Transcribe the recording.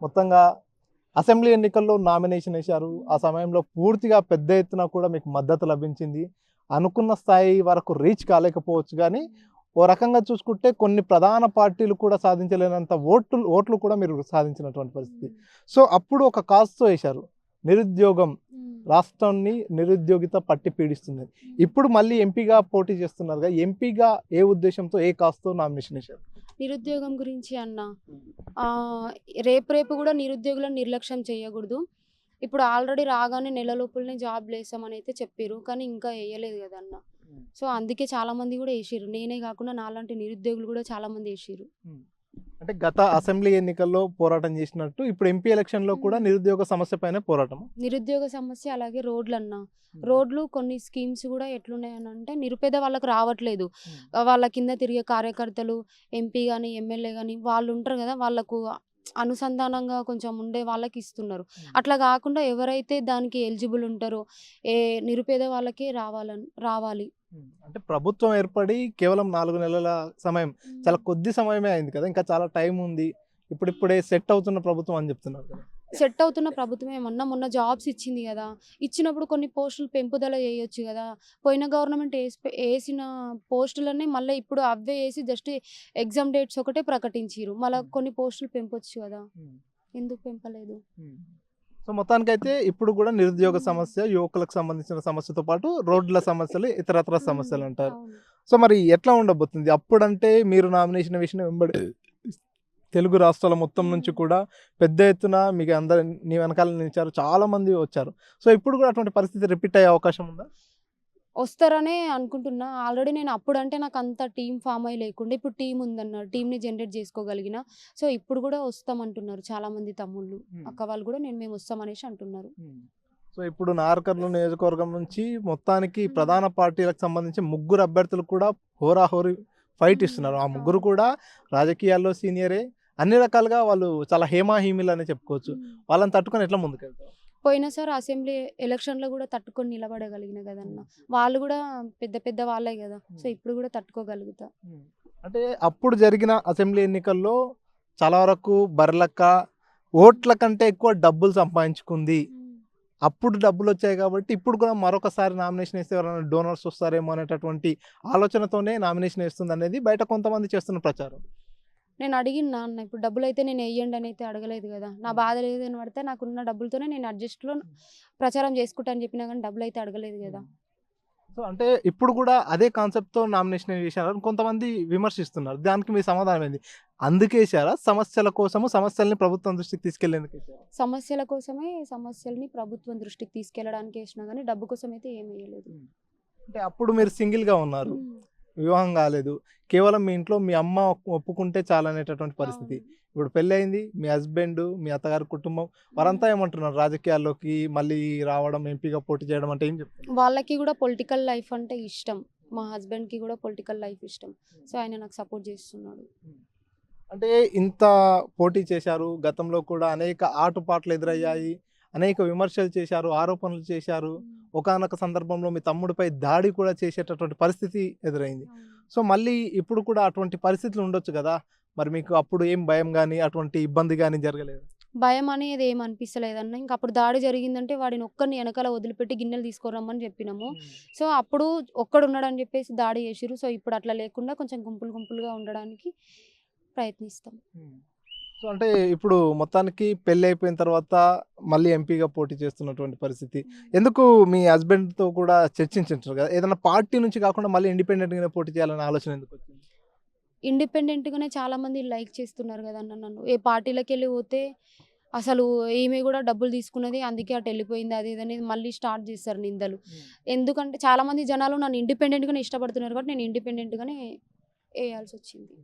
మొత్తంగా అసెంబ్లీ ఎన్నికల్లో నామినేషన్ వేశారు. ఆ సమయంలో పూర్తిగా పెద్ద ఎత్తున కూడా మీకు మద్దతు లభించింది. అనుకున్న స్థాయి వరకు రీచ్ కాలేకపోవచ్చు కానీ, ఓ రకంగా చూసుకుంటే కొన్ని ప్రధాన పార్టీలు కూడా సాధించలేనంత ఓట్లు కూడా మీరు సాధించినటువంటి పరిస్థితి. సో, అప్పుడు ఒక కాజ్‌తో వేశారు. నిరుద్యోగం రాష్ట్రాన్ని నిరుద్యోగిత పట్టి పీడిస్తుంది. ఇప్పుడు మళ్ళీ ఎంపీగా పోటీ చేస్తున్నారుగా. ఎంపీగా ఏ ఉద్దేశంతో, ఏ కాజ్‌తో నామినేషన్ వేశారు? నిరుద్యోగం గురించి అన్న రేపు కూడా నిరుద్యోగులను నిర్లక్ష్యం చేయకూడదు. ఇప్పుడు ఆల్రెడీ రాగానే నెల లోపలనే జాబ్‌లేసామని అయితే చెప్పిర్రు. కానీ ఇంకా ఎయ్యలేదు కదన్న. సో, అందుకే చాలామంది కూడా ఏసిర్రు. నేనే కాకుండా నాలాంటి నిరుద్యోగులు కూడా చాలామంది ఏసిర్రు. అంటే గత అసెంబ్లీ ఎన్నికల్లో పోరాటం చేసినట్టు ఇప్పుడు ఎంపీ ఎలక్షన్‌లో కూడా నిరుద్యోగ సమస్య పైనే పోరాటం. నిరుద్యోగ సమస్య అలాగే రోడ్లన్న. రోడ్లు కొన్ని స్కీమ్స్ కూడా ఎట్లున్నాయనంటే నిరుపేద వాళ్ళకి రావట్లేదు. వాళ్ళ కింద తిరిగే కార్యకర్తలు, ఎంపీ గాని, ఎమ్మెల్యే గాని వాళ్ళు ఉంటారు కదా! వాళ్ళకు అనుసంధానంగా కొంచెం ఉండే వాళ్ళకి ఇస్తున్నారు. అట్లా కాకుండా ఎవరైతే దానికి ఎలిజిబుల్ ఉంటారో నిరుపేద వాళ్ళకే రావాలి. అంటే ప్రభుత్వం ఏర్పడి కేవలం 4 నెలల సమయం, చాలా కొద్ది సమయమే అయింది కదా! ఇంకా చాలా టైం ఉంది. ఇప్పుడిప్పుడే సెట్ అవుతున్న ప్రభుత్వం అని చెప్తున్నారు కదా! సెట్ అవుతున్న ప్రభుత్వమే మొన్న జాబ్స్ ఇచ్చింది గదా! ఇచ్చినప్పుడు కొన్ని పోస్టులు పెంపుదల చేయొచ్చు గదా! పోయిన గవర్నమెంట్ ఏసిన పోస్టులన్నీ మళ్ళీ ఇప్పుడు అవే ఏసి జస్ట్ ఎగ్జామ్ డేట్స్ ఒకటే ప్రకటించిర్రు. మళ్ళా కొన్ని పోస్టులు పెంపొచ్చు గదా! ఎందుకు పెంపలేదు? సో, మొత్తానికైతే ఇప్పుడు కూడా నిరుద్యోగ సమస్య, యువకులకు సంబంధించిన సమస్యతో పాటు రోడ్ల సమస్యలు, ఇతరత్ర సమస్యలంటారు. అవును. సో, మరి ఎట్లా ఉండబోతుంది? అప్పుడంటే మీరు నామినేషన్ వేసిన వెంబడే తెలుగు రాష్ట్రాల మొత్తం నుంచి కూడా పెద్ద ఎత్తున మీకు నీ వెనకాల నిలిచారు. చాలామంది వచ్చారు. సో, ఇప్పుడు కూడా అటువంటి పరిస్థితి రిపీట్ అయ్యే అవకాశం ఉందా? వస్తారనే అనుకుంటున్నా. ఆల్రెడీ నేను అప్పుడంటే నాకంత టీమ్ ఫార్మ్ అయ్యి లేకుండే. ఇప్పుడు టీమ్ ఉందన్న. టీమ్‌ని జనరేట్ చేసుకోగలిగిన. సో, ఇప్పుడు కూడా వస్తామంటున్నారు చాలామంది తమ్ముళ్ళు, అక్క వాళ్ళు కూడా మేము వస్తామనేసి అంటున్నారు. సో, ఇప్పుడు నార్కర్నూలు నియోజకవర్గం నుంచి మొత్తానికి ప్రధాన పార్టీలకు సంబంధించి ముగ్గురు అభ్యర్థులు కూడా హోరాహోరీ ఫైట్ ఇస్తున్నారు. ఆ ముగ్గురు కూడా రాజకీయాల్లో సీనియరే. అన్ని రకాలుగా వాళ్ళు చాలా హేమాహేమీలనే చెప్పుకోవచ్చు. వాళ్ళని తట్టుకొని ఎట్లా ముందుకెళ్తారు? పోయినసారి అసెంబ్లీ ఎలక్షన్‌లో కూడా తట్టుకొని నిలబడగలిగిన గదన్న. వాళ్ళు కూడా పెద్ద వాళ్ళే గదా! సో, ఇప్పుడు కూడా తట్టుకోగలుగుతా. అంటే అప్పుడు జరిగిన అసెంబ్లీ ఎన్నికల్లో చాలా వరకు బర్లక్క ఓట్ల కంటే ఎక్కువ డబ్బులు సంపాదించుకుంది. అప్పుడు డబ్బులొచ్చాయి కాబట్టి ఇప్పుడు కూడా మరొకసారి నామినేషన్ ఏస్తే ఎవరైనా డోనర్స్ వస్తారేమో అనేటటువంటి ఆలోచనతోనే నామినేషన్ ఏస్తుందనేది బయట కొంతమంది చేస్తున్న ప్రచారం. నేను అడిగిన నాన్న ఇప్పుడు డబ్బులైతే నేను ఎయ్యండి అని అయితే అడగలేదు గదా! నా బాధ లేదని పడితే నాకున్న డబ్బులతోనే నేను అడ్జస్ట్‌లో ప్రచారం చేసుకుంటా అని చెప్పినా గానీ డబ్బులైతే అడగలేదు గదా! సో, అంటే ఇప్పుడు కూడా అదే కాన్సెప్ట్‌తో నామినేషన్ వేశారని కొంతమంది విమర్శిస్తున్నారు. దానికి మీ సమాధానం ఏంది? అందుకేశారా? సమస్యల కోసము సమస్యల్ని ప్రభుత్వం దృష్టికి తీసుకెళ్ళేందుకేశారా? సమస్యల కోసమే సమస్యల్ని ప్రభుత్వం దృష్టికి తీసుకెళ్లడానికి ఏసినా గానీ డబ్బు కోసం అయితే ఏమి ఎయలేదు. అంటే అప్పుడు మీరు సింగిల్‌గా ఉన్నారు. వివాహం కాలేదు. కేవలం మీ ఇంట్లో మీ అమ్మ ఒప్పుకుంటే చాలనేటటువంటి పరిస్థితి. అవును. ఇప్పుడు పెళ్లయింది. మీ హస్బెండ్, మీ అత్తగారి కుటుంబం వారంతా ఏమంటున్నారు? రాజకీయాల్లోకి మళ్ళీ రావడం, ఎంపీగా పోటీ చేయడం అంటే ఏం చెప్తారు? వాళ్ళకి గూడా పొలిటికల్ లైఫ్ అంటే ఇష్టం. మా హస్బెండ్‌కి గూడా పొలిటికల్ లైఫ్ ఇష్టం. సో, ఆయన నాకు సపోర్ట్ జేస్తున్నాడు. అంటే ఇంత పోటీ చేశారు. గతంలో కూడా అనేక ఆటుపాట్లు ఎదురయ్యాయి. అనేక విమర్శలు చేశారు. ఆరోపణలు చేశారు. ఒకానొక సందర్భంలో మీ తమ్ముడిపై దాడి కూడా చేసేటటువంటి పరిస్థితి ఎదురైంది. సో, మళ్ళీ ఇప్పుడు కూడా అటువంటి పరిస్థితులు ఉండొచ్చు గదా! మరి మీకు అప్పుడు ఏం భయం గాని, అటువంటి ఇబ్బంది గాని జరగలేదా? భయం అనేది ఏమి అనిపిస్తలేదన్న. ఇంక అప్పుడు దాడి జరిగిందంటే వాడిని ఒక్కడిని ఎనకాల వదిలిపెట్టి గిన్నెలు తీసుకురమ్మని చెప్పినాము. సో, అప్పుడు ఒక్కడున్నాడని చెప్పేసి దాడి చేసిర్రు. సో, ఇప్పుడు అట్లా లేకుండా కొంచెం గుంపులుగా ఉండడానికి ప్రయత్నిస్తాం. సో, అంటే ఇప్పుడు మొత్తానికి పెళ్లయిపోయిన తర్వాత మళ్ళీ ఎంపీగా పోటీ చేస్తున్నటువంటి పరిస్థితి. ఎందుకు మీ హస్బెండ్‌తో కూడా చర్చించుంటారు గదా! ఏదైనా పార్టీ నుంచి కాకుండా మళ్ళీ ఇండిపెండెంట్‌గానే పోటీ చేయాలనే ఆలోచన ఎందుకొచ్చింది? ఇండిపెండెంట్‌గానే చాలామంది లైక్ చేస్తున్నారు గదన్న నన్ను. ఏ పార్టీలకెళ్ళి పోతే అసలు ఈమె గూడా డబ్బులు తీసుకున్నది. అందుకే అటెళ్ళిపోయింది. అది ఇది అనేది మళ్ళీ స్టార్ట్ చేస్తారు నిందలు. ఎందుకంటే చాలామంది జనాలు నన్ను ఇండిపెండెంట్‌గానే ఇష్టపడుతున్నారు కాబట్టి నేను ఇండిపెండెంట్‌గానే ఎయాల్సొచ్చింది.